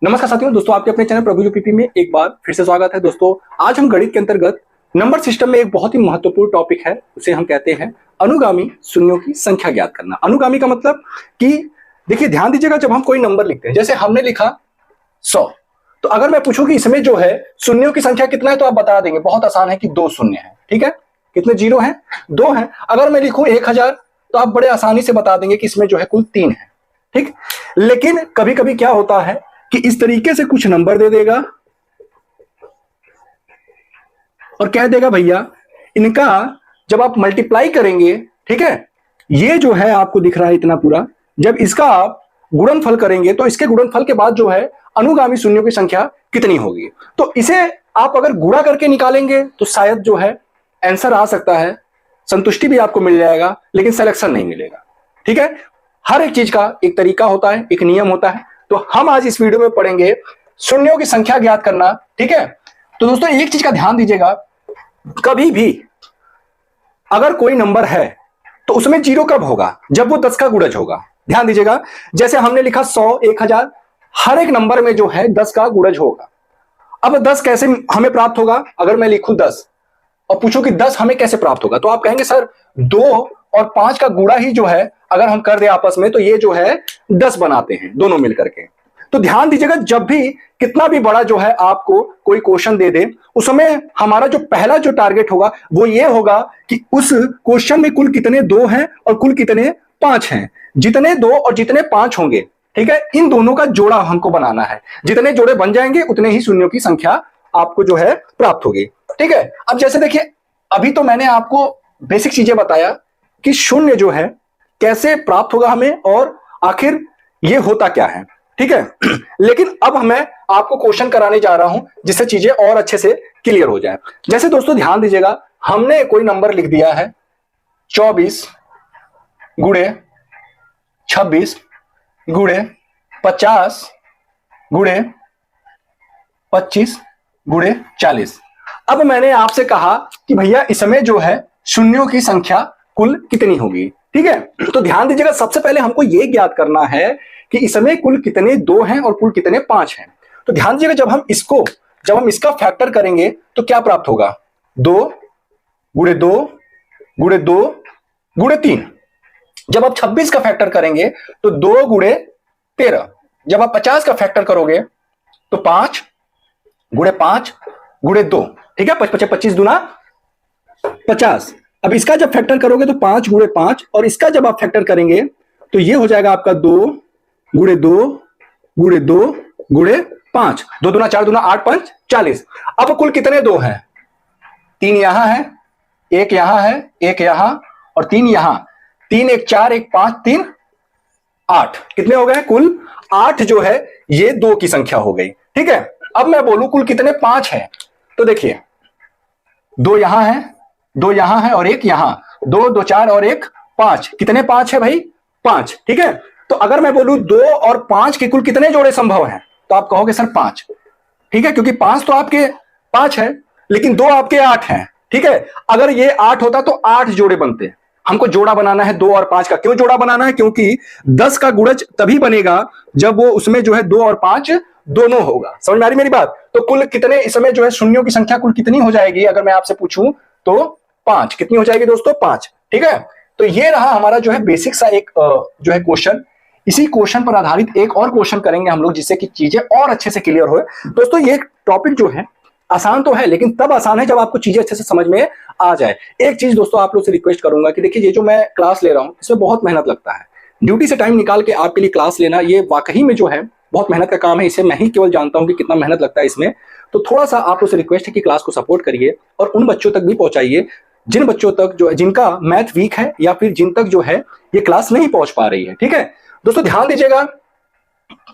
नमस्कार साथियों, दोस्तों आपके अपने चैनल प्रभु यूपीपी में एक बार फिर से स्वागत है। दोस्तों आज हम गणित के अंतर्गत नंबर सिस्टम में एक बहुत ही महत्वपूर्ण टॉपिक है, उसे हम कहते हैं अनुगामी शून्यों की संख्या ज्ञात करना। अनुगामी का मतलब कि देखिए ध्यान दीजिएगा, जब हम कोई नंबर लिखते हैं, जैसे हमने लिखा 100, तो अगर मैं पूछूं कि इसमें जो है शून्यों की संख्या कितना है तो आप बता देंगे, बहुत आसान है कि 2 शून्य है। ठीक है, कितने जीरो हैं? 2 हैं। अगर मैं लिखूं 1000 तो आप बड़े आसानी से बता देंगे कि इसमें जो है कुल 3 है। ठीक, लेकिन कभी कभी क्या होता है कि इस तरीके से कुछ नंबर दे देगा और कह देगा भैया इनका जब आप मल्टीप्लाई करेंगे, ठीक है, ये जो है आपको दिख रहा है इतना पूरा, जब इसका आप गुणनफल करेंगे तो इसके गुणनफल के बाद जो है अनुगामी शून्यों की संख्या कितनी होगी। तो इसे आप अगर गुणा करके निकालेंगे तो शायद जो है आंसर आ सकता है, संतुष्टि भी आपको मिल जाएगा, लेकिन सिलेक्शन नहीं मिलेगा। ठीक है, हर एक चीज का एक तरीका होता है, एक नियम होता है। तो हम आज इस वीडियो में पढ़ेंगे शून्यों की संख्या ज्ञात करना। ठीक है, तो दोस्तों एक चीज का ध्यान दीजिएगा, कभी भी अगर कोई नंबर है तो उसमें जीरो कब होगा? जब वो 10 का गुणज होगा। ध्यान दीजिएगा, जैसे हमने लिखा 100, 1000, हर एक नंबर में जो है 10 का गुणज होगा। अब 10 कैसे हमें प्राप्त होगा? अगर मैं लिखूं 10 और पूछूं कि 10 हमें कैसे प्राप्त होगा, तो आप कहेंगे सर 2 और 5 का गुणा ही जो है अगर हम कर दे आपस में तो ये जो है 10 बनाते हैं दोनों मिलकर के। तो ध्यान दीजिएगा, जब भी कितना भी बड़ा जो है आपको कोई क्वेश्चन दे दे, उस समय हमारा जो पहला जो टारगेट होगा वो ये होगा कि उस क्वेश्चन में कुल कितने 2 हैं और कुल कितने 5 हैं। जितने 2 और जितने 5 होंगे, ठीक है, इन दोनों का जोड़ा हमको बनाना है। जितने जोड़े बन जाएंगे उतने ही शून्यों की संख्या आपको जो है प्राप्त होगी। ठीक है, अब जैसे देखिए, अभी तो मैंने आपको बेसिक चीजें बताया कि शून्य जो है कैसे प्राप्त होगा हमें और आखिर ये होता क्या है। ठीक है, लेकिन अब मैं आपको क्वेश्चन कराने जा रहा हूं जिससे चीजें और अच्छे से क्लियर हो जाए। जैसे दोस्तों ध्यान दीजिएगा, हमने कोई नंबर लिख दिया है 24 गुणे 26 गुणे 50 गुणे 25 गुणे 40। अब मैंने आपसे कहा कि भैया इसमें जो है शून्यों की संख्या कुल कितनी होगी। ठीक है, तो ध्यान दीजिएगा, सबसे पहले हमको यह ज्ञात करना है कि इसमें कुल कितने 2 हैं और कुल कितने 5 हैं। तो ध्यान दीजिएगा, जब हम इसका फैक्टर करेंगे तो क्या प्राप्त होगा? 2 गुणे 2 गुणे 2 गुणे 3। जब आप 26 का फैक्टर करेंगे तो 2 गुणे 13। जब आप 50 का फैक्टर करोगे तो 5 गुणे 5 गुणे 2। ठीक है, 25 दूना 50। अब इसका जब फैक्टर करोगे तो 5 गुणे 5, और इसका जब आप फैक्टर करेंगे तो ये हो जाएगा आपका 2 गुणे 2 गुणे 2 गुणे 5। 2 दूना 4 दूना 8 5 40। अब कुल कितने 2 हैं? 3 यहां है, 1 यहां है, 1 यहां और 3 यहां। 3 1 4 1 5 3 8। कितने हो गए? कुल 8 जो है ये 2 की संख्या हो गई। ठीक है, अब मैं बोलूं कुल कितने 5 हैं, तो देखिए 2 यहां है, 2 यहां है और 1 यहां। 2 2 4 और 1 5। कितने 5 है भाई? 5। ठीक है, तो अगर मैं बोलूं 2 और 5 के कुल कितने जोड़े संभव हैं, तो आप कहोगे सर 5। ठीक है, क्योंकि 5 तो आपके 5 है, लेकिन 2 आपके 8 हैं। ठीक है, अगर ये 8 होता तो 8 जोड़े बनते। हमको जोड़ा बनाना है 2 और 5 का। क्यों जोड़ा बनाना है? क्योंकि 10 का गुणज तभी बनेगा जब वो उसमें जो है 2 और 5 दोनों होगा। समझ में आ रही मेरी बात? तो कुल कितने इसमें जो है शून्यों की संख्या कुल कितनी हो जाएगी अगर मैं आपसे पूछूं तो 5। कितनी हो जाएगी दोस्तों? 5। ठीक है, तो ये रहा हमारा जो है बेसिक सा एक जो है क्वेश्चन। इसी क्वेश्चन पर आधारित एक और क्वेश्चन करेंगे हम लोग जिससे कि चीजें और अच्छे से क्लियर हो। दोस्तों ये टॉपिक जो है आसान तो है, लेकिन तब आसान है जब आपको चीजें अच्छे से समझ में आ जाए। एक चीज दोस्तों आप लोग से रिक्वेस्ट करूंगा कि देखिए, ये जो मैं क्लास ले रहा हूं इसमें बहुत मेहनत लगता है। ड्यूटी से टाइम निकाल के आपके लिए क्लास लेना ये वाकई में जो है बहुत मेहनत का काम है। इसे मैं ही केवल जानता हूं कि कितना मेहनत लगता है इसमें। तो थोड़ा सा आप लोग से रिक्वेस्ट है कि क्लास को सपोर्ट करिए और उन बच्चों तक भी पहुंचाइए जिन बच्चों तक जो जिनका मैथ वीक है या फिर जिन तक जो है ये क्लास नहीं पहुंच पा रही है। ठीक है दोस्तों, ध्यान दीजिएगा,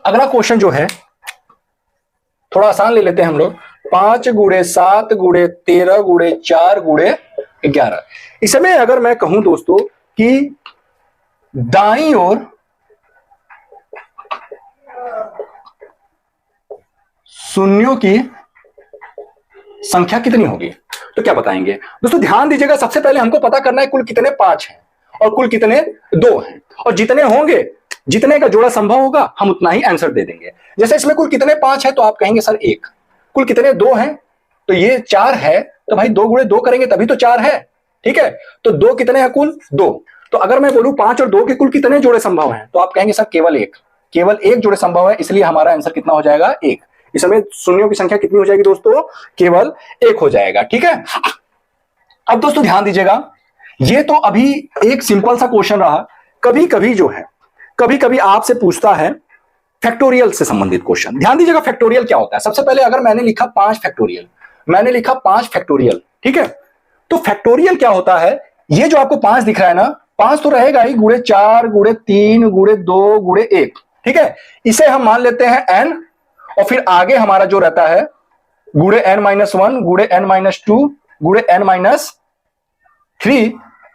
अगला क्वेश्चन जो है थोड़ा आसान ले लेते हैं हम लोग। 5 गुणे 7 गुणे 13 गुणे 4 गुणे 11। इसमें अगर मैं कहूं दोस्तों कि दाईं ओर शून्यों की संख्या कितनी होगी तो क्या बताएंगे? दोस्तों ध्यान दीजिएगा, सबसे पहले हमको पता करना है कुल कितने 5 हैं और कुल कितने 2 हैं, और जितने होंगे जितने का जोड़ा संभव होगा हम उतना ही आंसर दे देंगे। जैसे इसमें कुल कितने 5 है तो आप कहेंगे सर 1, कुल कितने 2 हैं तो ये 4 है, तो भाई 2 गुणे 2 करेंगे तभी तो 4 है, ठीक है। तो 2 कितने हैं कुल 2। तो अगर मैं बोलूं 5 और 2 के कुल कितने जोड़े संभव हैं तो आप कहेंगे सर केवल 1, केवल 1 जोड़े संभव है, इसलिए हमारा आंसर कितना हो जाएगा 1। इसमें शून्यों की संख्या कितनी हो जाएगी दोस्तों, केवल 1 हो जाएगा, ठीक है। अब दोस्तों ध्यान दीजिएगा, ये तो अभी एक सिंपल सा क्वेश्चन रहा। कभी कभी जो है, कभी कभी आपसे पूछता है फैक्टोरियल से संबंधित क्वेश्चन। ध्यान दीजिएगा फैक्टोरियल क्या होता है। सबसे पहले अगर मैंने लिखा 5 फैक्टोरियल, मैंने लिखा 5 फैक्टोरियल, ठीक है। तो फैक्टोरियल क्या होता है, ये जो आपको 5 दिख रहा है ना, 5 तो रहेगा ही, गुणे 4 गुणे 3 गुणे 2 गुणे 1, ठीक है। इसे हम मान लेते हैं n, और फिर आगे हमारा जो रहता है गुणे n-1 गुणे n-2 गुणे n-3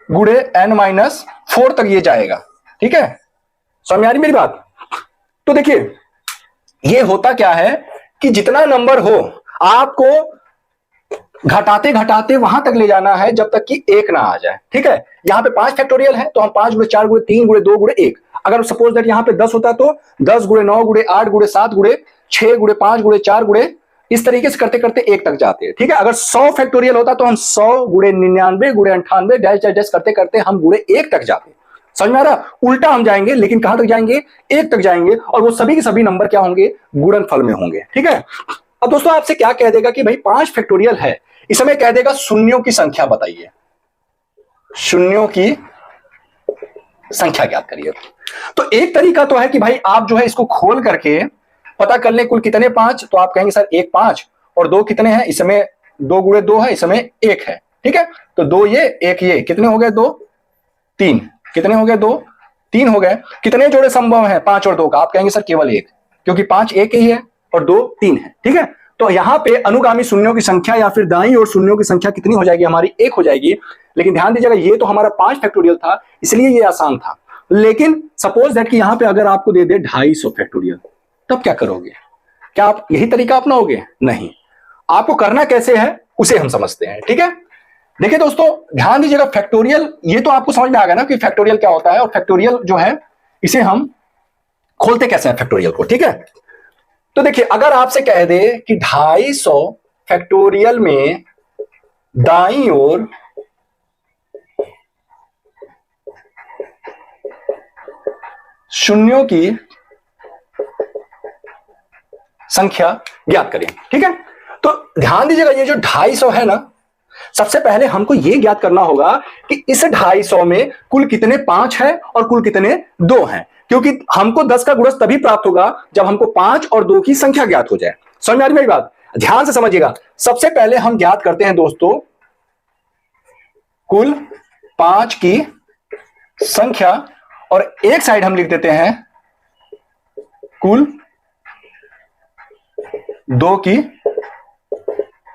गुणे n-4 तक ये जाएगा, ठीक है। समझ आ रही मेरी बात। तो देखिए ये होता क्या है कि जितना नंबर हो आपको घटाते घटाते वहां तक ले जाना है जब तक कि 1 ना आ जाए, ठीक है। यहां पे 5 फैक्टोरियल है तो हम 5 गुणे 4 गुणे 3 गुणे 2 गुणे 1, अगर सपोज दैट यहां पे 10 होता तो 10 गुणे 9 गुणे 8 गुणे 7 गुणे 6 गुणे 5 गुणे 4 गुणे, इस तरीके से करते करते 1 तक जाते हैं, ठीक है। अगर 100 फैक्टोरियल होता तो हम 100 गुणे 99 गुणे 98 डैश डैश डैश करते करते हम गुणे 1 तक जाते। समझ में आ रहा, उल्टा हम जाएंगे लेकिन कहां तक जाएंगे, 1 तक जाएंगे, और वो सभी के सभी नंबर क्या होंगे, गुणनफल में होंगे, ठीक है। अब दोस्तों आपसे क्या कह देगा कि भाई 5 फैक्टोरियल है, इस समय कह देगा शून्यों की संख्या बताइए, शून्यों की संख्या ज्ञात करिए। तो एक तरीका तो है कि भाई आप जो है इसको खोल करके पता कर ले कुल कितने 5, तो आप कहेंगे सर 1 5 और 2 कितने हैं, इसमें 2 गुणे 2 है, इसमें 1 है, ठीक है। तो 2 ये 1 ये, कितने हो गए 2 3, कितने हो गए 2 3 हो गए। कितने जोड़े संभव हैं 5 और 2 का, आप कहेंगे सर केवल 1, क्योंकि 5 1 ही है और 2 3 है, ठीक है। तो यहां पे अनुगामी शून्यों की संख्या या फिर दाईं और शून्यों की संख्या कितनी हो जाएगी हमारी, 1 हो जाएगी। लेकिन ध्यान दीजिएगा ये तो हमारा 5 फैक्टोरियल था इसलिए ये आसान था, लेकिन सपोज दैट कि यहां पे अगर आपको दे दे 250 फैक्टोरियल, तब क्या करोगे, क्या आप यही तरीका अपनाओगे, नहीं। आपको करना कैसे है उसे हम समझते हैं, ठीक है। देखिए दोस्तों ध्यान दीजिएगा फैक्टोरियल, ये तो आपको समझ में आ गया ना कि फैक्टोरियल क्या होता है, और फैक्टोरियल जो है इसे हम खोलते कैसे हैं फैक्टोरियल को, ठीक है। तो देखिए अगर आपसे कह दे कि 250 फैक्टोरियल में दाईं ओर शून्यों की संख्या ज्ञात करें, ठीक है। तो ध्यान दीजिएगा ये जो 250 है ना, सबसे पहले हमको यह ज्ञात करना होगा कि इस 250 में कुल कितने 5 है और कुल कितने 2 हैं, क्योंकि हमको 10 का गुणज तभी प्राप्त होगा जब हमको 5 और 2 की संख्या ज्ञात हो जाए। समझ में आ रही मेरी बात, ध्यान से समझिएगा। सबसे पहले हम ज्ञात करते हैं दोस्तों कुल 5 की संख्या, और एक साइड हम लिख देते हैं कुल 2 की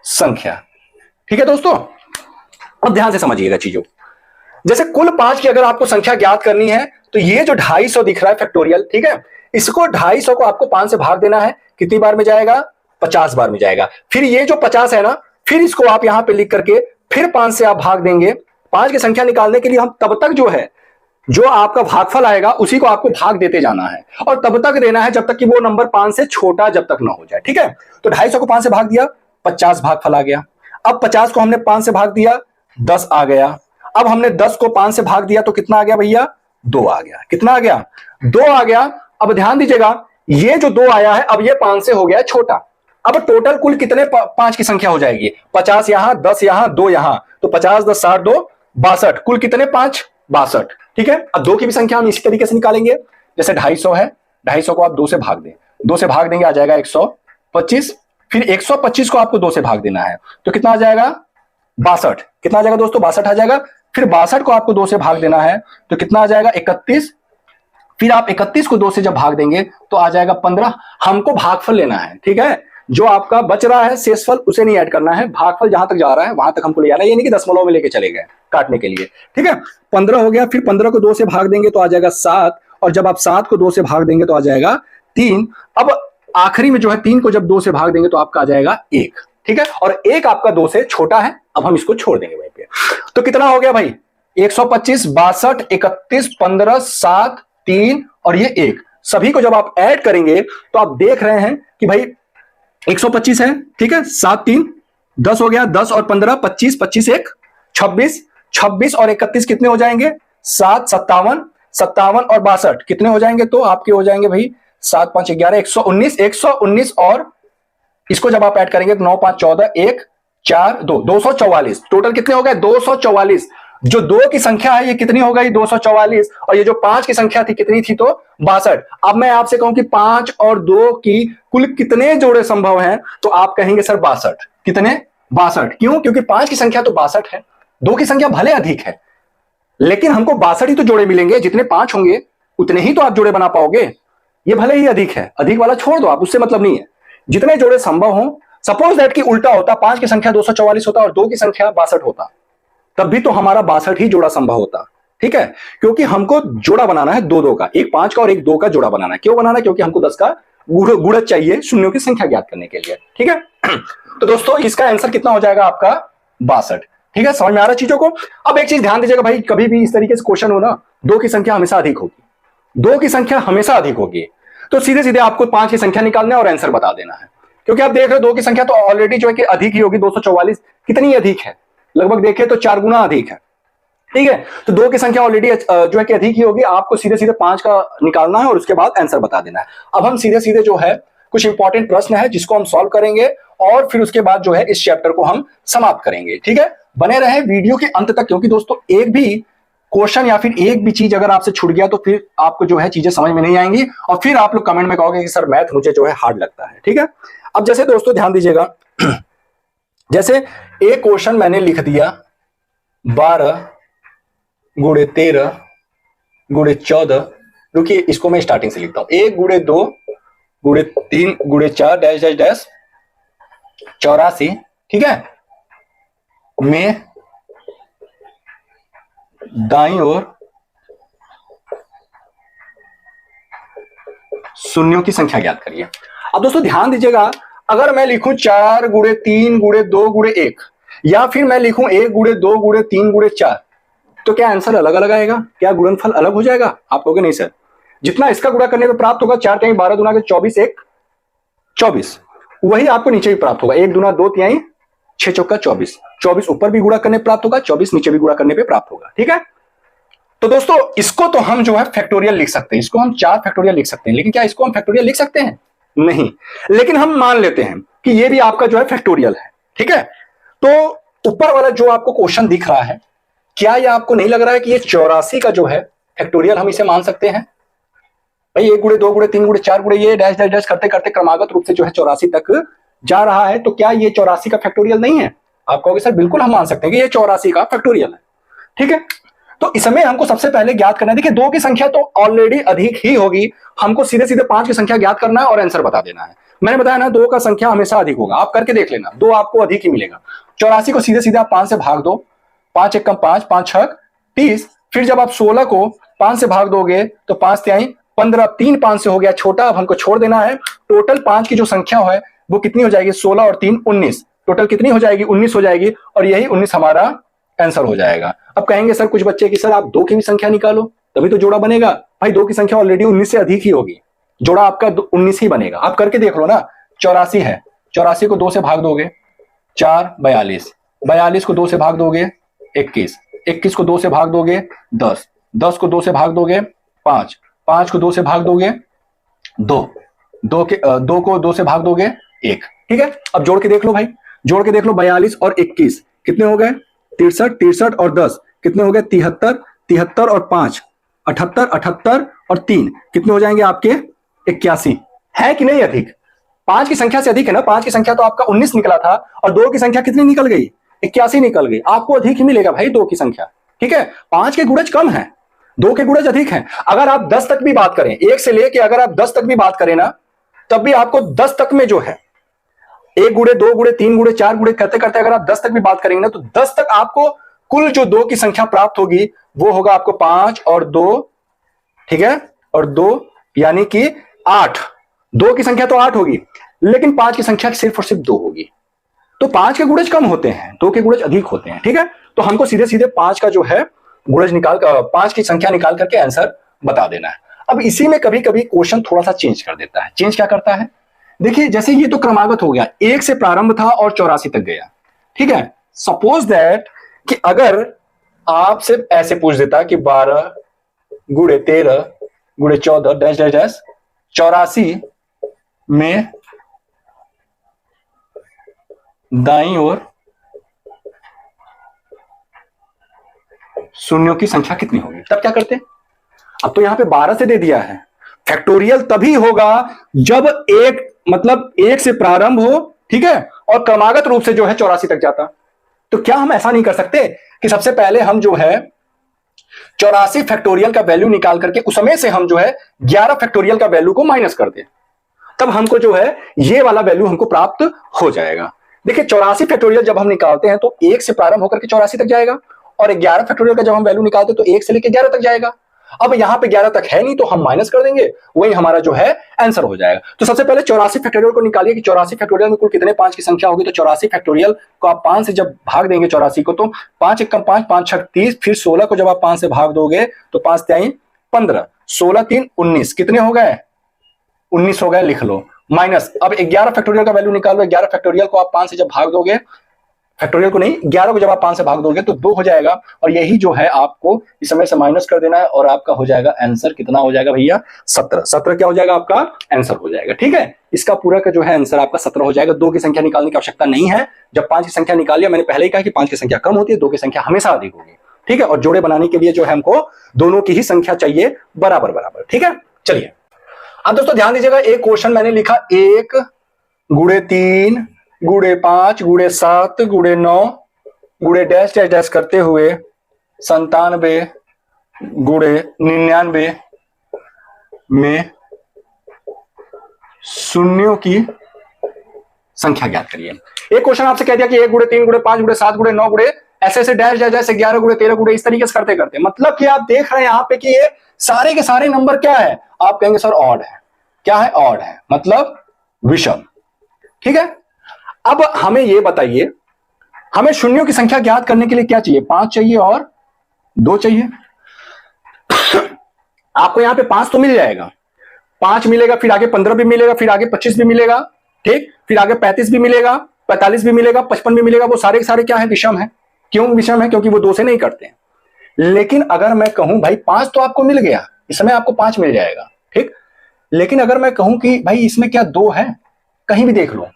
संख्या, ठीक है दोस्तों। अब ध्यान से समझिएगा चीजों, जैसे कुल 5 की अगर आपको संख्या ज्ञात करनी है तो ये जो 250 दिख रहा है फैक्टोरियल, ठीक है, इसको 250 को आपको 5 से भाग देना है, कितनी बार में जाएगा, 50 बार में जाएगा। फिर ये जो 50 है ना, फिर इसको आप यहां पे लिख करके फिर 5 से आप भाग देंगे। 5 की संख्या निकालने के लिए हम तब तक जो है, जो आपका भागफल आएगा उसी को आपको भाग देते जाना है, और तब तक देना है जब तक कि वो नंबर 5 से छोटा जब तक ना हो जाए, ठीक है। तो 250 को 5 से भाग दिया, 50 भागफल आ गया। अब 50 को हमने 5 से भाग दिया, 10 आ गया। अब हमने 10 को 5 से भाग दिया तो कितना आ गया भैया, 2 आ गया। कितना आ गया, 2 आ गया। अब ध्यान दीजिएगा ये जो 2 आया है अब ये 5 से हो गया छोटा। अब टोटल कुल कितने 5 की संख्या हो जाएगी, 50 यहां, 10 यहां, 2 यहां, तो 50 10 60 2 62, कुल कितने 5 62, ठीक है। अब 2 की भी संख्या हम इसी तरीके से निकालेंगे, जैसे 250 है, 250 को आप 2 से भाग दें, 2 से भाग देंगे आ जाएगा 125, फिर 125 को आपको 2 से भाग देना है तो कितना आ जाएगा 62, कितना आ जाएगा दोस्तों 62 आ जाएगा। फिर 62 को आपको 2 से भाग देना है तो कितना आ जाएगा 31, फिर आप 31 को 2 से जब भाग देंगे तो आ जाएगा 15। हमको भागफल लेना है, ठीक है, जो आपका बच रहा है शेषफल उसे नहीं ऐड करना है, भागफल जहां तक जा रहा है वहां तक हमको ले जाना है, ये नहीं कि दशमलव में लेके चले गए काटने के लिए, ठीक है। 15 हो गया, फिर 15 को 2 से भाग देंगे तो आ जाएगा 7, और जब आप 7 को 2 से भाग देंगे तो आ जाएगा 3। अब आखिरी में जो है 3 को जब 2 से भाग देंगे तो आपका आ जाएगा 1, ठीक है, और 1 आपका 2 से छोटा है। अब हम इसको छोड़ देंगे वहीं पे, तो कितना हो गया भाई 125 62 31 15 7 3 और ये 1, सभी को जब आप ऐड करेंगे तो आप देख रहे हैं कि भाई 125 है, ठीक है। 7 3 10 हो गया, 10 और 15 25, 25 1 26, 26 और 31 कितने हो जाएंगे? 7 57, 57 और 62 कितने हो जाएंगे? तो आपके हो जाएंगे भाई 7 5 11 119, 119 और इसको जब आप ऐड करेंगे 9 5 14 1 4 2 244, टोटल कितने हो गए? 244। जो 2 की संख्या है ये कितनी हो गई? 244। और ये जो 5 की संख्या थी कितनी थी? तो 62। अब मैं आपसे कहूं कि 5 और 2 की कुल कितने जोड़े संभव हैं, तो आप कहेंगे सर 62। कितने? 62। क्यों? क्योंकि 5 की संख्या तो 62 है, 2 की संख्या भले अधिक है लेकिन हमको 62 ही तो जोड़े मिलेंगे। जितने 5 होंगे उतने ही तो आप जोड़े बना पाओगे। ये भले ही अधिक है, अधिक वाला छोड़ दो आप, उससे मतलब नहीं है। जितने जोड़े संभव हो, सपोज दैट कि उल्टा होता, 5 की संख्या 244 होता और 2 की संख्या 62 होता, तब भी तो हमारा 62 ही जोड़ा संभव होता। ठीक है, क्योंकि हमको जोड़ा बनाना है 2 2 का, एक 5 का और एक 2 का जोड़ा बनाना है। क्यों बनाना है? क्योंकि हमको 10 का गुणज चाहिए शून्यों की संख्या ज्ञात करने के लिए। ठीक है, तो दोस्तों इसका आंसर कितना हो जाएगा आपका? 62। ठीक है, समझ में आ रहा है चीजों को? अब एक चीज ध्यान दीजिएगा भाई, कभी भी इस तरीके से क्वेश्चन हो ना, 2 की संख्या हमेशा अधिक होगी, 2 की संख्या हमेशा अधिक होगी, तो सीधे सीधे आपको 5 की संख्या निकालना है और आंसर बता देना है। क्योंकि आप देख रहे हो 2 की संख्या तो ऑलरेडी जो है कि अधिक ही होगी, 244 कितनी अधिक है? लगभग देखिए तो 4 गुना अधिक है। ठीक है, तो 2 की संख्या ऑलरेडी जो है कि अधिक ही होगी, आपको सीधे सीधे 5 का निकालना है और उसके बाद आंसर बता देना है। अब हम सीधे सीधे जो है कुछ इंपॉर्टेंट प्रश्न है जिसको हम सॉल्व करेंगे और फिर उसके बाद जो है इस चैप्टर को हम समाप्त करेंगे। ठीक है, बने रहे वीडियो के अंत तक, क्योंकि दोस्तों एक भी क्वेश्चन या फिर एक भी चीज अगर आपसे छूट गया तो फिर आपको जो है चीजें समझ में नहीं आएंगी और फिर आप लोग कमेंट में कहोगे कि सर मैथ मुझे जो है हार्ड लगता है। ठीक है, अब जैसे दोस्तों ध्यान दीजिएगा, जैसे एक क्वेश्चन मैंने लिख दिया 12 गुणे 13 गुणे 14, रुकिए इसको मैं स्टार्टिंग से लिखता हूं, 1 गुणे 2 गुणे 3 गुणे 4 डैश डैश डैश 84। ठीक है, में दाईं ओर शून्यों की संख्या ज्ञात करिए। अब दोस्तों ध्यान दीजिएगा, अगर मैं लिखूं 4 गुणे 3 गुणे 2 गुणे 1 या फिर मैं लिखूं 1 गुणे 2 गुणे 3 गुणे 4, तो क्या आंसर अलग अलग आएगा? क्या गुणनफल अलग हो जाएगा? आप कहोगे नहीं सर, जितना इसका गुणा करने पे प्राप्त होगा 4 तिहाई 12 दुना के 24 1 24, वही आपको नीचे भी प्राप्त होगा। 1 दुना 2 तिहाई 6 चौका 24, 24 ऊपर भी गुणा करने प्राप्त होगा, 24 नीचे भी गुणा करने पे प्राप्त होगा। ठीक है, तो दोस्तों इसको तो हम जो है फैक्टोरियल लिख सकते हैं, इसको हम 4 फैक्टोरियल लिख सकते हैं, लेकिन क्या इसको हम फैक्टोरियल लिख सकते हैं? नहीं, लेकिन हम मान लेते हैं कि ये भी आपका जो है फैक्टोरियल है। ठीक है, तो ऊपर वाला जो आपको क्वेश्चन दिख रहा है, क्या ये आपको नहीं लग रहा है कि ये 84 का जो है फैक्टोरियल हम इसे मान सकते हैं? भाई 1 गुणे 2 गुणे 3 गुणे 4 गुणे ये डैश डैश डैश करते करते क्रमागत रूप से जो है 84 तक जा रहा है, तो क्या ये 84 का फैक्टोरियल नहीं है? आप कहोगे सर बिल्कुल हम मान सकते हैं कि ये 84 का फैक्टोरियल है। ठीक है, तो इसमें हमको सबसे पहले ज्ञात करना है, देखिए 2 की संख्या तो ऑलरेडी अधिक ही होगी, हमको सीधे सीधे 5 की संख्या ज्ञात करना है और आंसर बता देना है। मैंने बताया ना 2 का संख्या हमेशा अधिक होगा, आप करके देख लेना, 2 आपको अधिक ही मिलेगा। 84 को सीधे सीधे आप 5 से भाग दो, 5 1 5, 5 6 30, फिर जब आप 16 को 5 से भाग दोगे तो 5 तिहाई 15, 3 5 से हो गया छोटा, अब हमको छोड़ देना है। टोटल 5 की जो संख्या है वो कितनी हो जाएगी? 16 और 3 19, टोटल कितनी हो जाएगी? 19 हो जाएगी, और यही 19 हमारा आंसर हो जाएगा। अब कहेंगे सर कुछ बच्चे कि सर आप 2 की भी संख्या निकालो तभी तो जोड़ा बनेगा। भाई 2 की संख्या ऑलरेडी 19 से अधिक ही होगी, जोड़ा आपका 19 ही बनेगा। आप करके देख लो ना, 84 है, 84 को 2 से भाग दोगे 4 42, 42 को 2 से भाग दोगे 21, 21 को 2 से भाग दोगे 10, 10 को 2 से भाग दोगे 5, 5 को 2 से भाग दोगे 2, 2 को 2 से भाग दोगे 1। ठीक है, अब जोड़ के देख लो भाई, जोड़ के देख लो, 42 और 21 कितने हो गए? 63, 63 और 10 कितने हो गए? 73, 73 और 5 78, 78 और 3 कितने हो जाएंगे आपके? 81। है कि नहीं अधिक? 5 की संख्या से अधिक है ना, 5 की संख्या तो आपका 19 निकला था और 2 की संख्या कितनी निकल गई? 81 निकल गई। आपको अधिक ही मिलेगा भाई 2 की संख्या। ठीक है, 5 के गुणज कम है, 2 के गुणज अधिक है। अगर आप 10 तक भी बात करें, 1 से लेके अगर आप 10 तक भी बात करें ना, तब भी आपको 10 तक में जो है 1 गुणे 2 गुणे 3 गुणे 4 गुणे करते करते अगर आप 10 तक भी बात करेंगे ना, तो 10 तक आपको कुल जो 2 की संख्या प्राप्त होगी वो होगा आपको 5 और 2, ठीक है, और 2 यानी कि 8। 2 की संख्या तो 8 होगी, लेकिन 5 की संख्या सिर्फ और सिर्फ 2 होगी। तो 5 के गुणज कम होते हैं, 2 के गुणज अधिक होते हैं। ठीक है, तो हमको सीधे सीधे 5 का जो है गुणज निकाल कर 5 की संख्या निकाल करके आंसर बता देना है। अब इसी में कभी कभी क्वेश्चन थोड़ा सा चेंज कर देता है। चेंज क्या करता है, देखिए जैसे ये तो क्रमागत हो गया, 1 से प्रारंभ था और 84 तक गया, ठीक है। सपोज दैट कि अगर आपसे ऐसे पूछ देता कि 12 गुणे 13 गुणे 14 डैश डैश डैश 84 में दाईं ओर शून्यों की संख्या कितनी होगी, तब क्या करते? अब तो यहां पे 12 से दे दिया है, फैक्टोरियल तभी होगा जब एक मतलब 1 से प्रारंभ हो, ठीक है, और क्रमागत रूप से जो है 84 तक जाता। तो क्या हम ऐसा नहीं कर सकते कि सबसे पहले हम जो है 84 फैक्टोरियल का वैल्यू निकाल करके उसमें से हम जो है 11 फैक्टोरियल का वैल्यू को माइनस कर दें, तब हमको जो है ये वाला वैल्यू हमको प्राप्त हो जाएगा। देखिए 84 फैक्टोरियल जब हम निकालते हैं तो 1 से प्रारंभ होकर के 84 तक जाएगा, और 11 फैक्टोरियल का जब हम वैल्यू निकालते हैं तो 1 से लेकर 11 तक जाएगा। अब यहां पे 11 तक है नहीं तो हम माइनस कर देंगे, वही हमारा जो है आंसर हो जाएगा। तो सबसे पहले 84 फैक्टोरियल को निकालिए कि 84 फैक्टोरियल में कुल कितने 5 की संख्या होगी। तो 84 फैक्टोरियल को आप 5 से जब भाग देंगे 84 को, तो 5 एकम 5, 5 छक 30, फिर 16 को जब आप 5 से भाग दोगे तो 5 त्याई 15, 16 3 19, कितने हो गए? 19 हो गए, लिख लो। माइनस अब 11 फैक्टोरियल का वैल्यू निकाल लो। 11 फैक्टोरियल को आप 5 से जब भाग दोगे, फैक्टोरियल को नहीं 11 को जब आप 5 से भाग दोगे तो 2 हो जाएगा, और यही जो है आपको इस समय से माइनस कर देना है, और आपका हो जाएगा आंसर कितना हो जाएगा भैया? 17। 17 क्या हो जाएगा? आपका आंसर हो जाएगा, ठीक है। इसका पूरा का जो है आंसर आपका 17 हो जाएगा। 2 की संख्या निकालने की आवश्यकता नहीं है। जब 5 की संख्या निकालिए, मैंने पहले ही कहा कि 5 की संख्या कम होती है, 2 की संख्या हमेशा अधिक होगी, ठीक है। और जोड़े बनाने के लिए जो है हमको दोनों की ही संख्या चाहिए बराबर बराबर, ठीक है। चलिए अब दोस्तों ध्यान दीजिएगा, एक क्वेश्चन मैंने लिखा 1 गुणे 3 गुणे 5 गुणे 7 गुणे 9 गुणे डैश डैश डैश करते हुए 97 गुणे 99 में शून्यों की संख्या ज्ञात करिए। एक क्वेश्चन आपसे कह दिया कि 1 गुणे 3 गुणे 5 गुणे 7 गुणे 9 गुणे ऐसे ऐसे डैश डैश डैश 11 गुणे 13 गुणे इस तरीके से करते करते, मतलब कि आप देख रहे हैं यहां पे कि ये सारे के सारे नंबर क्या है? आप कहेंगे सर ऑड है। क्या है? ऑड है, मतलब विषम, ठीक है। अब हमें ये बताइए, हमें शून्यों की संख्या ज्ञात करने के लिए क्या चाहिए? 5 चाहिए और 2 चाहिए। आपको यहां पे 5 तो मिल जाएगा, 5 मिलेगा, फिर आगे 15 भी मिलेगा, फिर आगे 25 भी मिलेगा, ठीक, फिर आगे 35 भी मिलेगा, 45 भी मिलेगा, 55 भी मिलेगा। वो सारे के सारे क्या है? विषम है। क्यों विषम है? क्योंकि वो 2 से नहीं करते हैं। लेकिन अगर मैं कहूं भाई 5 तो आपको मिल गया, इसमें आपको 5 मिल जाएगा, ठीक। लेकिन अगर मैं कहूं कि भाई इसमें क्या 2 है, कहीं भी देख लो,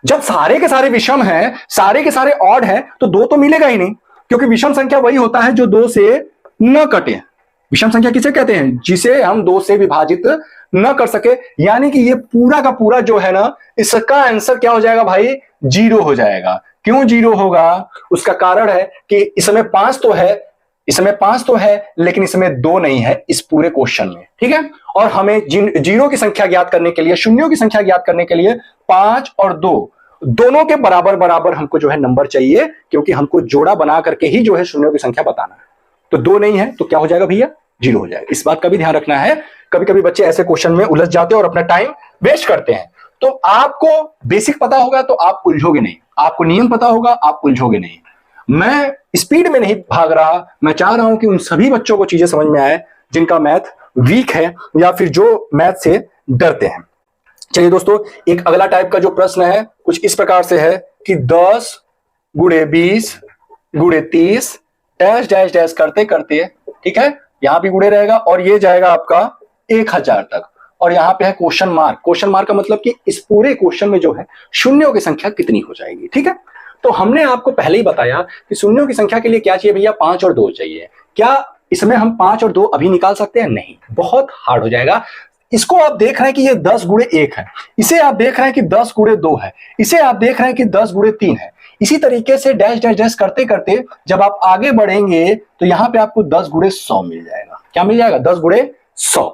जब सारे के सारे विषम हैं, सारे के सारे ऑड हैं, तो 2 तो मिलेगा ही नहीं, क्योंकि विषम संख्या वही होता है जो 2 से न कटे। विषम संख्या किसे कहते हैं? जिसे हम 2 से विभाजित न कर सके। यानी कि ये पूरा का पूरा जो है ना, इसका आंसर क्या हो जाएगा भाई? 0 हो जाएगा। क्यों 0 होगा? उसका कारण है कि इसमें 5 तो है, इसमें 5 तो है, लेकिन इसमें 2 नहीं है इस पूरे क्वेश्चन में, ठीक है। और हमें जीरो की संख्या ज्ञात करने के लिए, शून्यों की संख्या ज्ञात करने के लिए 5 और 2 दोनों के बराबर बराबर हमको जो है नंबर चाहिए, क्योंकि हमको जोड़ा बना करके ही जो है शून्यों की संख्या बताना है। तो 2 नहीं है तो क्या हो जाएगा भैया? 0 हो जाएगा। इस बात का भी ध्यान रखना है। कभी कभी बच्चे ऐसे क्वेश्चन में उलझ जाते हैं और अपना टाइम वेस्ट करते हैं। तो आपको बेसिक पता होगा तो आप उलझोगे नहीं, आपको नियम पता होगा आप उलझोगे नहीं। मैं स्पीड में नहीं भाग रहा, मैं चाह रहा हूं कि उन सभी बच्चों को चीजें समझ में आए जिनका मैथ वीक है या फिर जो मैथ से डरते हैं। चलिए दोस्तों, एक अगला टाइप का जो प्रश्न है कुछ इस प्रकार से है कि 10 गुणे 20 गुणे 30 डैश डैश डैश करते करते, ठीक है, यहां भी गुणे रहेगा और ये जाएगा आपका 1000 तक, और यहां पे है क्वेश्चन मार्क। क्वेश्चन मार्क का मतलब कि इस पूरे क्वेश्चन में जो है शून्यों की संख्या कितनी हो जाएगी, ठीक है। तो हमने आपको पहले ही बताया कि शून्यों की संख्या के लिए क्या चाहिए भैया? 5 और 2 चाहिए। क्या इसमें हम 5 और 2 अभी निकाल सकते हैं? नहीं, बहुत हार्ड हो जाएगा। इसको आप देख रहे हैं कि ये 10 गुणे 1 है, इसे आप देख रहे हैं कि 10 गुणे 2 है, इसे आप देख रहे हैं कि 10 गुणे 3 है। इसी तरीके से डैश डैश डैश करते करते जब आप आगे बढ़ेंगे तो यहां पे आपको 10 गुणे 100 मिल जाएगा। क्या मिल जाएगा? 10 गुणे 100।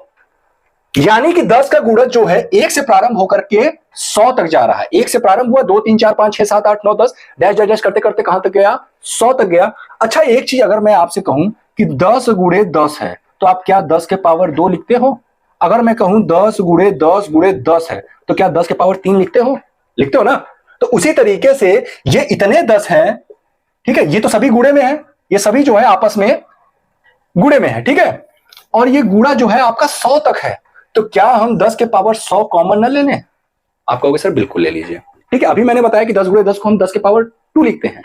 यानी कि 10 का गुणज जो है 1 से प्रारंभ होकर के 100 तक जा रहा है। 1 से प्रारंभ हुआ, 2 3 4 5 6 7 8 9 10 डैश डैश डैश करते करते कहां तक गया? 100 तक गया। अच्छा, एक चीज अगर मैं आपसे कहूं कि 10 गुणे 10 है तो आप क्या 10 के पावर 2 लिखते हो? अगर मैं कहूं 10 गुणे 10 गुणे 10 है तो क्या 10 के पावर 3 लिखते हो? लिखते हो ना। तो उसी तरीके से ये इतने 10 हैं, ठीक है, ये तो सभी गुणे में है, ये सभी जो है आपस में गुणे में है, ठीक है। और ये गुणा जो है आपका 100 तक है, तो क्या हम 10 के पावर 100 कॉमन न ले लें? आप कहोगे सर बिल्कुल ले लीजिए। ठीक है, अभी मैंने बताया कि 10 गुणे 10 को हम 10 के पावर 2 लिखते हैं,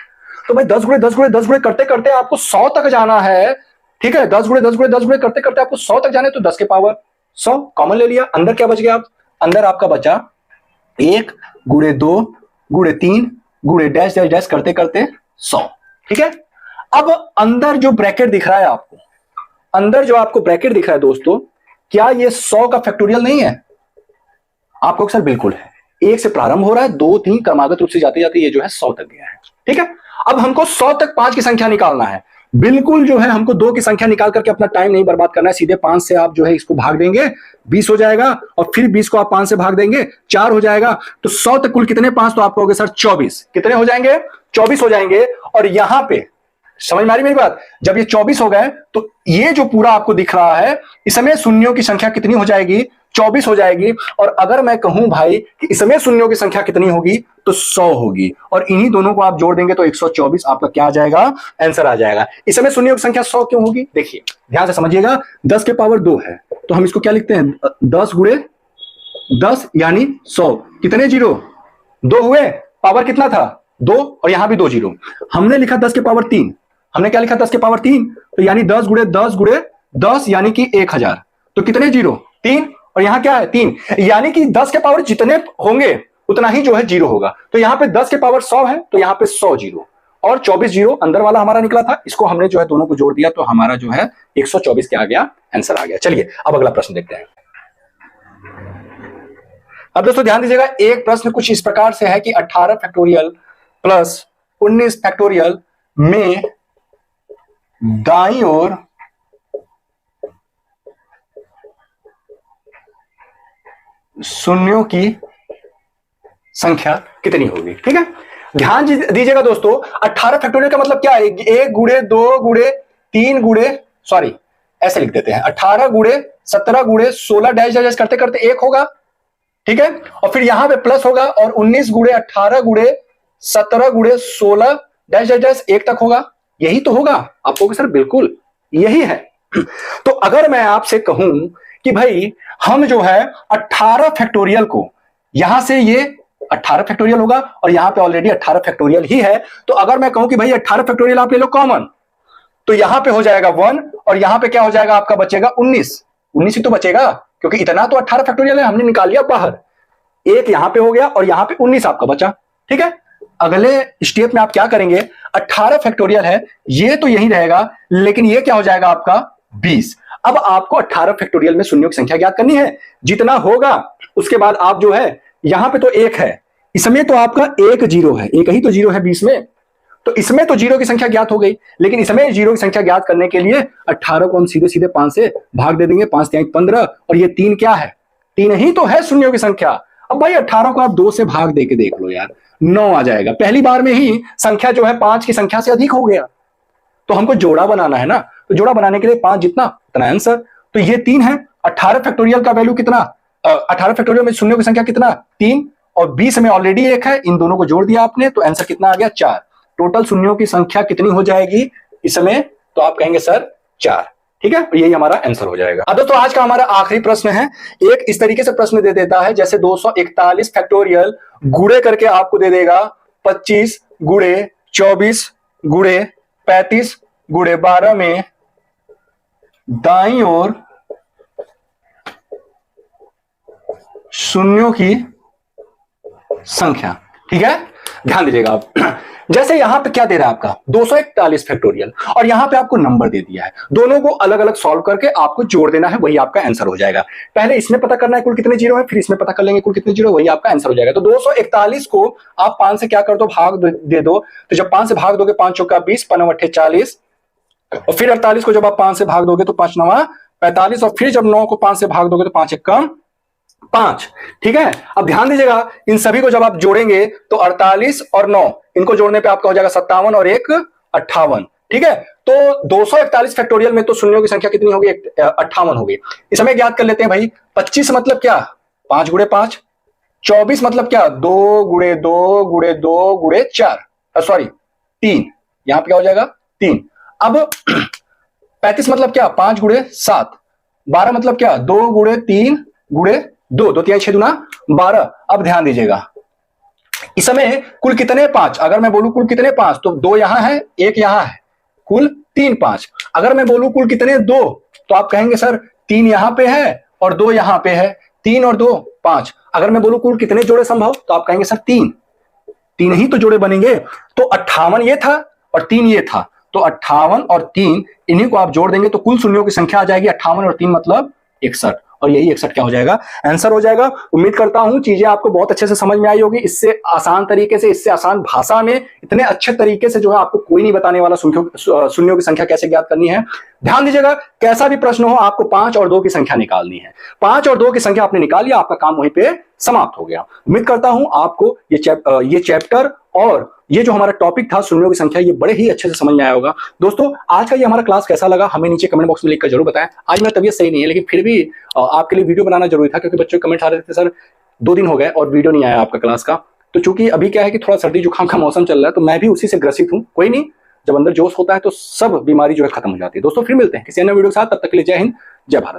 तो भाई 10 गुणे 10 गुणे 10 गुणे करते करते आपको 100 तक जाना है। ठीक है, 10 गुणे 10 गुणे 10 गुणे करते करते आपको 100 तक जाना है, तो 10 के पावर 100 कॉमन ले लिया। अंदर क्या बच गया? आप अंदर आपका बचा 1 गुणे 2 गुणे 3 गुणे डैश डैश डैश करते करते 100। ठीक है, अब अंदर जो ब्रैकेट दिख रहा है आपको, अंदर जो आपको ब्रैकेट दिख रहा है दोस्तों, क्या ये 100 का फैक्टोरियल नहीं है? आपको सर बिल्कुल है। 1 से प्रारंभ हो रहा है, 2 3 क्रमागत रूप से जाते जाते ये जो है 100 तक गया है। ठीक है, अब हमको 100 तक 5 की संख्या निकालना है। बिल्कुल जो है हमको 2 की संख्या निकाल करके अपना टाइम नहीं बर्बाद करना है, सीधे 5 से आप जो है इसको भाग देंगे, 20 हो जाएगा, और फिर 20 को आप 5 से भाग देंगे, 4 हो जाएगा। तो 100 तक कुल कितने 5? तो आप कहोगे सर 24। कितने हो जाएंगे? 24 हो जाएंगे। और यहां पे समझ में आ रही मेरी बात? जब ये 24 हो गए तो ये जो पूरा आपको दिख रहा है, इसमें शून्यों की संख्या कितनी हो जाएगी? 24 हो जाएगी। और अगर मैं कहूं भाई कि इसमें शून्यों की संख्या कितनी होगी, तो 100 होगी, और इन्हीं दोनों को आप जोड़ देंगे तो 124 आपका क्या आ जाएगा? आंसर आ जाएगा। इसमें शून्यों की संख्या 100 क्यों होगी? देखिए ध्यान से समझिएगा, 10 के पावर 2 है, तो हम इसको क्या लिखते हैं? 10 गुणे 10 यानी 100। कितने जीरो? 2 हुए। पावर कितना था? 2, और यहां भी 2 जीरो। हमने लिखा 10 के पावर 3। हमने क्या लिखा? 10 के पावर 3, तो यानी 10 गुणे 10 गुणे 10 यानी कि 1000। तो कितने जीरो? 3, और यहां क्या है? 3, यानी कि 10 के पावर जितने होंगे उतना ही जो है जीरो होगा। तो यहां पे 10 के पावर 100 है, तो यहां पे 100 जीरो, और 24 जीरो अंदर वाला हमारा निकला था, इसको हमने जो है दोनों को जोड़ दिया, तो हमारा जो है 124 क्या आ गया? आंसर आ गया। चलिए अब अगला प्रश्न देखते हैं। अब दोस्तों ध्यान दीजिएगा, एक प्रश्न कुछ इस प्रकार से है कि 18 फैक्टोरियल प्लस 19 फैक्टोरियल में दाईं ओर शून्यों की संख्या कितनी होगी? ठीक है, ध्यान दीजिएगा दोस्तों, 18 फैक्टोरियल का मतलब क्या है? 1 गुणे 2 गुणे 3 गुणे, सॉरी ऐसे लिख देते हैं, 18 गुणे 17 गुणे 16 डैश डैश करते करते 1 होगा। ठीक है, और फिर यहां पे प्लस होगा, और 19 गुणे 18 गुणे 17 गुणे 16 डैश डैश डैश 1 तक होगा। यही तो होगा। आप कहोगे सर बिल्कुल यही है। तो अगर मैं आपसे कहूं कि भाई हम जो है 18 फैक्टोरियल को, यहां से ये 18 फैक्टोरियल होगा, और यहां पे ऑलरेडी 18 फैक्टोरियल ही है, तो अगर मैं कहूं कि भाई 18 फैक्टोरियल आप ले लो कॉमन, तो यहां पे हो जाएगा 1, और यहां पे क्या हो जाएगा? आपका बचेगा 19। 19 ही तो बचेगा, क्योंकि इतना तो 18 फैक्टोरियल है, हमने निकाल लिया बाहर। 1 यहां पे हो गया, और यहां पे 19 आपका बचा। ठीक है, अगले स्टेप में आप क्या करेंगे? 18 फैक्टोरियल है, ये तो यही रहेगा, लेकिन ये क्या हो जाएगा आपका? 20। अब आपको 18 फैक्टोरियल में शून्यों की संख्या ज्ञात करनी है। जितना होगा उसके बाद आप जो है, यहां पे तो 1 है, इसमें तो आपका 1 जीरो है, एक ही तो जीरो है 20 में, तो इसमें तो जीरो की संख्या ज्ञात हो गई, लेकिन इसमें जीरो की संख्या ज्ञात करने के लिए 18 को हम सीधे सीधे 5 से भाग दे देंगे। 5 3 15, और ये 3 क्या है? 3 ही तो है शून्यों की संख्या। अब भाई 18 को आप 2 से भाग दे के देख लो यार, 9 आ जाएगा। पहली बार में ही संख्या जो है 5 की संख्या से अधिक हो गया, तो हमको जोड़ा बनाना है ना, तो जोड़ा बनाने के लिए 5 जितना उतना आंसर। तो ये 3 है। 18 फैक्टोरियल का वैल्यू कितना? 18 फैक्टोरियल में शून्यों की संख्या कितना? 3, और 20 में ऑलरेडी 1 है, इन दोनों को जोड़ दिया आपने, तो आंसर कितना आ गया? 4। टोटल शून्यों की संख्या कितनी हो जाएगी इसमें? तो आप कहेंगे सर 4। ठीक है, यही हमारा आंसर हो जाएगा। अब दोस्तों आज का हमारा आखिरी प्रश्न है। एक इस तरीके से प्रश्न दे देता है जैसे 241 फैक्टोरियल गुणे करके आपको दे देगा 25 गुणे 24 गुणे 35 गुणे 12 में दाईं ओर शून्यों की संख्या। ठीक है, ध्यान दीजिएगा आप। जैसे यहां पे क्या दे रहा है आपका? 241 फैक्टोरियल, और यहां पे आपको नंबर दे दिया है, दोनों को अलग अलग सॉल्व करके आपको जोड़ देना है, वही आपका आंसर हो जाएगा। पहले इसमें पता करना है कुल कितने जीरो है, फिर इसमें पता कर लेंगे कुल कितने जीरो, वही आपका आंसर हो जाएगा। तो 241 को आप 5 से क्या कर दो? भाग दे दो। तो जब 5 से भाग दोगे, 5 चौका 20, 5 9 40, और फिर 48 को जब आप 5 से भाग दोगे तो 5 9 45, और फिर जब 9 को 5 से भाग दोगे तो 5 1 5। ठीक है, अब ध्यान दीजिएगा, इन सभी को जब आप जोड़ेंगे तो 48 और 9, इनको जोड़ने पे आपका हो जाएगा 57 और 1 58। ठीक है, तो 241 फैक्टोरियल में तो शून्यों की संख्या कितनी होगी? 58 होगी। इसमें ज्ञात कर लेते हैं भाई। 25 मतलब क्या? 5 गुणे 5। 24 मतलब क्या? 2 गुणे 2 गुणे 2 गुणे 4, सॉरी 3, यहां पे क्या हो जाएगा? 3। अब 35 मतलब क्या? 5 गुणे 7, 12 मतलब क्या, 2 गुणे 3 गुणे 2, 2 3 6 दूना 12। अब ध्यान दीजिएगा, इस समय कुल कितने 5, अगर मैं बोलूं कुल कितने 5 तो 2 यहां है 1 यहां है, कुल 3 5। अगर मैं बोलूं कुल कितने 2 तो आप कहेंगे सर 3 यहां पे है और 2 यहां पे है, 3 और 2 5। अगर मैं बोलूं कुल कितने जोड़े संभव तो आप कहेंगे सर 3 ही तो जोड़े बनेंगे। तो 58 ये था और 3 ये था, तो 58 और 3 इन्हीं को आप जोड़ देंगे तो कुल शून्यों की संख्या आ जाएगी 58 और 3 मतलब 61, और यही 61 क्या हो जाएगा, आंसर हो जाएगा। उम्मीद करता हूं चीजें आपको बहुत अच्छे से समझ में आई होगी। इससे आसान तरीके से, इससे आसान भाषा में, इतने अच्छे तरीके से जो है आपको कोई नहीं बताने वाला शून्यों की संख्या कैसे ज्ञात करनी है। ध्यान दीजिएगा, कैसा भी प्रश्न हो आपको 5 और 2 की संख्या निकालनी है। 5 और 2 की संख्या आपने निकाल लिया, आपका काम वहीं पे समाप्त हो गया। उम्मीद करता हूं आपको ये चैप्टर और ये जो हमारा टॉपिक था शून्यों की संख्या, ये बड़े ही अच्छे से समझ में आया होगा। दोस्तों आज का ये हमारा क्लास कैसा लगा हमें नीचे कमेंट बॉक्स में लिखकर जरूर बताएं। आज मेरी तबीयत सही नहीं है, लेकिन फिर भी आपके लिए वीडियो बनाना जरूरी था, क्योंकि बच्चों के कमेंट आ रहे थे सर 2 दिन हो गए और वीडियो नहीं आया आपका क्लास का। तो चूंकि अभी क्या है कि थोड़ा सर्दी जुकाम का मौसम चल रहा है, तो मैं भी उसी से ग्रसित हूँ। कोई नहीं, जब अंदर जोश होता है तो सब बीमारी जो है खत्म हो जाती है। दोस्तों फिर मिलते हैं किसी अन्य वीडियो के साथ, तब तक के लिए जय हिंद, जय भारत।